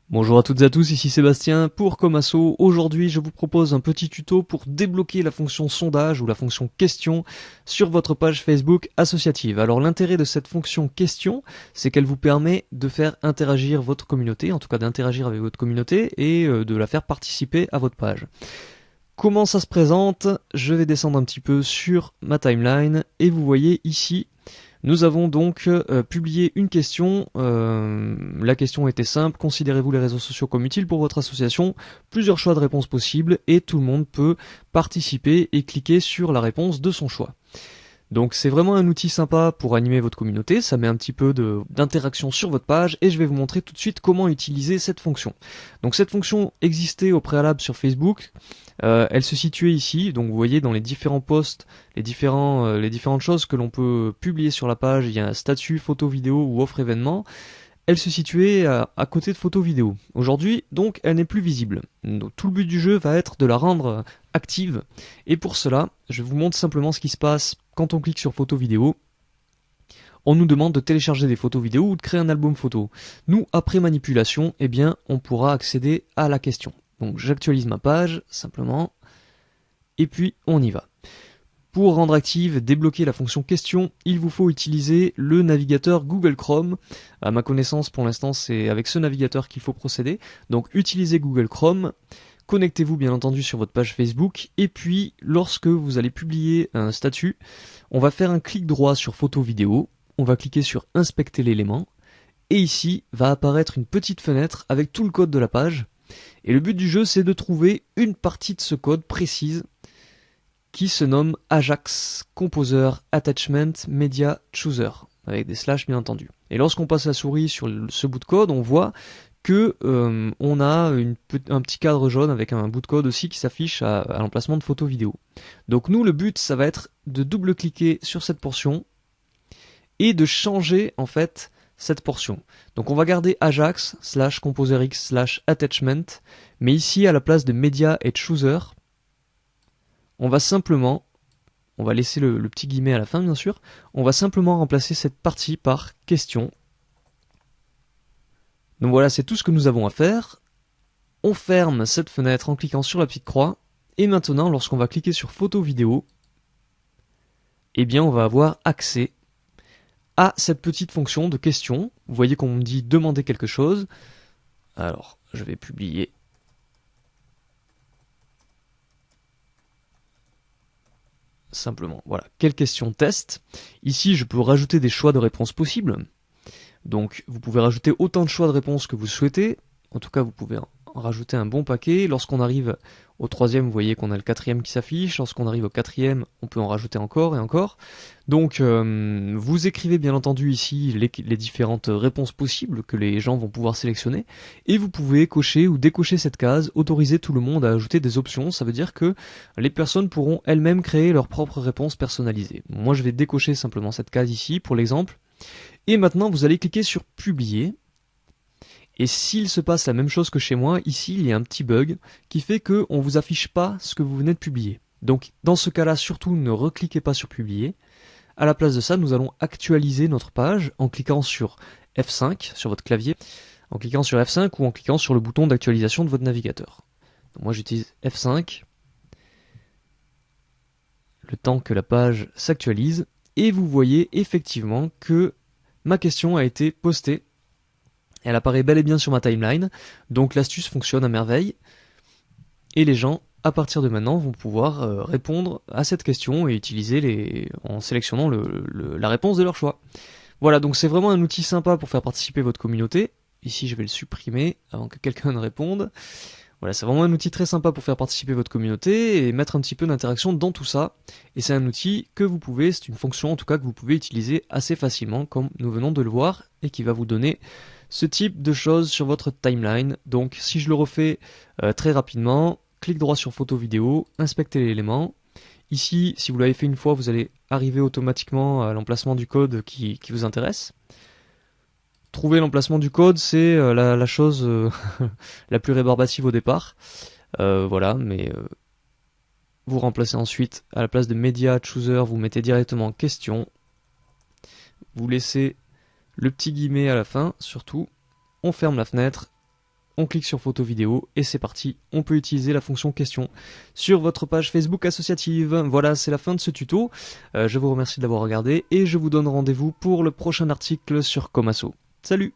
Bonjour à toutes et à tous, ici Sébastien pour Comasso. Aujourd'hui, je vous propose un petit tuto pour débloquer la fonction sondage ou la fonction question sur votre page Facebook associative. Alors l'intérêt de cette fonction question, c'est qu'elle vous permet de faire interagir votre communauté, en tout cas d'interagir avec votre communauté et de la faire participer à votre page. Comment ça se présente? Je vais descendre un petit peu sur ma timeline et vous voyez ici, nous avons donc publié une question. La question était simple: considérez-vous les réseaux sociaux comme utiles pour votre association? Plusieurs choix de réponses possibles et tout le monde peut participer et cliquer sur la réponse de son choix. Donc c'est vraiment un outil sympa pour animer votre communauté, ça met un petit peu d'interaction sur votre page et je vais vous montrer tout de suite comment utiliser cette fonction. Donc cette fonction existait au préalable sur Facebook, elle se situait ici, donc vous voyez dans les différents posts, les différentes choses que l'on peut publier sur la page, il y a un statut, photo, vidéo ou offre événement. Elle se situait à côté de photo vidéo. Aujourd'hui, donc, elle n'est plus visible. Donc, tout le but du jeu va être de la rendre active. Et pour cela, je vous montre simplement ce qui se passe quand on clique sur photo vidéo. On nous demande de télécharger des photos vidéo ou de créer un album photo. Nous, après manipulation, eh bien, on pourra accéder à la question. Donc, j'actualise ma page, simplement. Et puis, on y va. Pour rendre active, débloquer la fonction question, il vous faut utiliser le navigateur Google Chrome. À ma connaissance, pour l'instant, c'est avec ce navigateur qu'il faut procéder. Donc utilisez Google Chrome, connectez-vous bien entendu sur votre page Facebook, et puis lorsque vous allez publier un statut, on va faire un clic droit sur photo vidéo, on va cliquer sur inspecter l'élément, et ici va apparaître une petite fenêtre avec tout le code de la page. Et le but du jeu, c'est de trouver une partie de ce code précise qui se nomme Ajax Composer Attachment Media Chooser, avec des slash bien entendu. Et lorsqu'on passe la souris sur ce bout de code, on voit que on a un petit cadre jaune avec un bout de code aussi qui s'affiche à l'emplacement de photo vidéo. Donc nous, le but, ça va être de double-cliquer sur cette portion et de changer en fait cette portion. Donc on va garder Ajax slash ComposerX slash Attachment, mais ici à la place de Media et Chooser, on va laisser le petit guillemet à la fin bien sûr, on va simplement remplacer cette partie par question. Donc voilà, c'est tout ce que nous avons à faire. On ferme cette fenêtre en cliquant sur la petite croix, et maintenant lorsqu'on va cliquer sur photo vidéo, eh bien on va avoir accès à cette petite fonction de question. Vous voyez qu'on me dit demander quelque chose. Alors je vais publier simplement, voilà, quelle question test. Ici, je peux rajouter des choix de réponses possibles. Donc, vous pouvez rajouter autant de choix de réponses que vous souhaitez. En tout cas, vous pouvez en rajouter un bon paquet. Lorsqu'on arrive au troisième, vous voyez qu'on a le quatrième qui s'affiche. Lorsqu'on arrive au quatrième, on peut en rajouter encore et encore. Donc, vous écrivez bien entendu ici les différentes réponses possibles que les gens vont pouvoir sélectionner. Et vous pouvez cocher ou décocher cette case, autoriser tout le monde à ajouter des options. Ça veut dire que les personnes pourront elles-mêmes créer leurs propres réponses personnalisées. Moi, je vais décocher simplement cette case ici pour l'exemple. Et maintenant, vous allez cliquer sur publier. Et s'il se passe la même chose que chez moi, ici il y a un petit bug qui fait qu'on ne vous affiche pas ce que vous venez de publier. Donc dans ce cas-là, surtout ne recliquez pas sur publier. À la place de ça, nous allons actualiser notre page en cliquant sur F5 sur votre clavier, en cliquant sur F5 ou en cliquant sur le bouton d'actualisation de votre navigateur. Donc moi j'utilise F5, le temps que la page s'actualise, et vous voyez effectivement que ma question a été postée. Elle apparaît bel et bien sur ma timeline, donc l'astuce fonctionne à merveille, et les gens, à partir de maintenant, vont pouvoir répondre à cette question et utiliser en sélectionnant la réponse de leur choix. Voilà, donc c'est vraiment un outil sympa pour faire participer votre communauté. Ici, je vais le supprimer avant que quelqu'un ne réponde. Voilà, c'est vraiment un outil très sympa pour faire participer votre communauté et mettre un petit peu d'interaction dans tout ça. Et c'est un outil que vous pouvez, c'est une fonction en tout cas que vous pouvez utiliser assez facilement, comme nous venons de le voir, et qui va vous donner ce type de choses sur votre timeline. Donc si je le refais très rapidement, clic droit sur photo vidéo, inspectez l'élément. Ici, si vous l'avez fait une fois, vous allez arriver automatiquement à l'emplacement du code qui vous intéresse. Trouver l'emplacement du code, c'est la chose la plus rébarbative au départ. Voilà, mais Vous remplacez ensuite, à la place de Media Chooser, vous mettez directement question. Vous laissez le petit guillemet à la fin, surtout. On ferme la fenêtre. On clique sur photo vidéo et c'est parti, on peut utiliser la fonction question sur votre page Facebook associative. Voilà, c'est la fin de ce tuto. Je vous remercie de l'avoir regardé et je vous donne rendez-vous pour le prochain article sur Komaso. Salut!